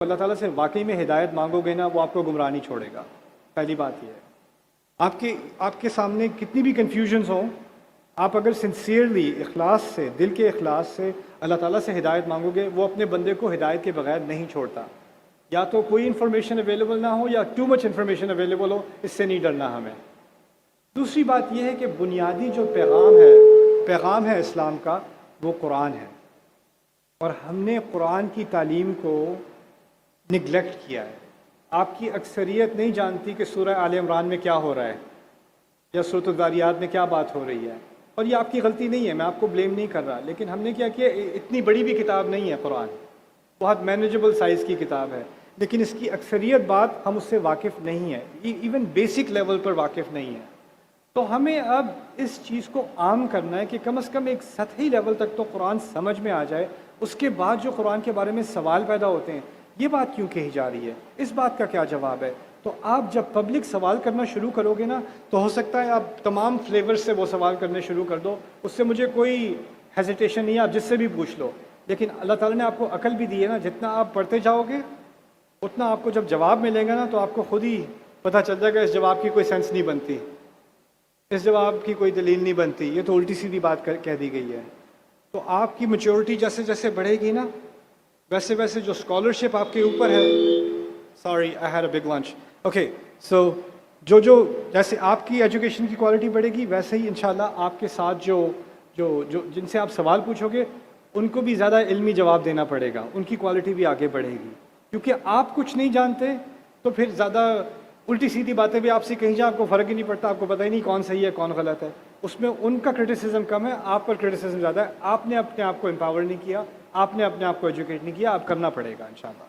اللہ تعالیٰ سے واقعی میں ہدایت مانگو گے نا، وہ آپ کو گمراہ نہیں چھوڑے گا. پہلی بات یہ ہے. آپ کے سامنے کتنی بھی کنفیوژنز ہوں، آپ اگر سنسیئرلی اخلاص سے، دل کے اخلاص سے اللہ تعالیٰ سے ہدایت مانگو گے، وہ اپنے بندے کو ہدایت کے بغیر نہیں چھوڑتا. یا تو کوئی انفارمیشن اویلیبل نہ ہو یا ٹو مچ انفارمیشن اویلیبل ہو، اس سے نہیں ڈرنا ہمیں. دوسری بات یہ ہے کہ بنیادی جو پیغام ہے اسلام کا، وہ قرآن ہے. اور ہم نے قرآن کی تعلیم کو نگلیکٹ کیا ہے. آپ کی اکثریت نہیں جانتی کہ سورہ آل عمران میں کیا ہو رہا ہے یا سورۃ الذاریات میں کیا بات ہو رہی ہے. اور یہ آپ کی غلطی نہیں ہے، میں آپ کو بلیم نہیں کر رہا، لیکن ہم نے کیا کیا، اتنی بڑی بھی کتاب نہیں ہے قرآن، بہت مینیجبل سائز کی کتاب ہے، لیکن اس کی اکثریت بات ہم اس سے واقف نہیں ہے، ایون بیسک لیول پر واقف نہیں ہے. تو ہمیں اب اس چیز کو عام کرنا ہے کہ کم از کم ایک سطحی لیول تک تو قرآن سمجھ میں آ جائے. اس کے بعد جو قرآن کے بارے میں سوال پیدا ہوتے ہیں، یہ بات کیوں کہی جا رہی ہے، اس بات کا کیا جواب ہے. تو آپ جب پبلک سوال کرنا شروع کرو گے نا، تو ہو سکتا ہے آپ تمام فلیور سے وہ سوال کرنے شروع کر دو. اس سے مجھے کوئی ہیزیٹیشن نہیں ہے، آپ جس سے بھی پوچھ لو. لیکن اللہ تعالیٰ نے آپ کو عقل بھی دی ہے نا، جتنا آپ پڑھتے جاؤ گے اتنا آپ کو جب جواب ملے گا نا، تو آپ کو خود ہی پتہ چل جائے گا اس جواب کی کوئی سینس نہیں بنتی، اس جواب کی کوئی دلیل نہیں بنتی، یہ تو الٹی سیدھی بات کہہ دی گئی ہے. تو آپ کی میچورٹی جیسے جیسے بڑھے گی نا، ویسے ویسے جو اسکالرشپ آپ کے اوپر ہے، sorry I had a big lunch, okay, so جو جیسے آپ کی ایجوکیشن کی کوالٹی بڑھے گی، ویسے ہی انشاءاللہ آپ کے ساتھ جو جن سے آپ سوال پوچھو گے ان کو بھی زیادہ علمی جواب دینا پڑے گا، ان کی کوالٹی بھی آگے بڑھے گی. کیونکہ آپ کچھ نہیں جانتے تو پھر زیادہ الٹی سیدھی باتیں بھی آپ سے کہیں جائیں، آپ کو فرق ہی نہیں پڑتا، آپ کو پتہ ہی نہیں کون صحیح ہے کون غلط ہے. اس میں ان کا کرٹیسزم کم ہے، آپ پر کرٹیسزم زیادہ ہے. آپ نے اپنے آپ کو امپاور نہیں کیا، آپ نے اپنے آپ کو ایجوکیٹ نہیں کیا، آپ کرنا پڑے گا انشاءاللہ.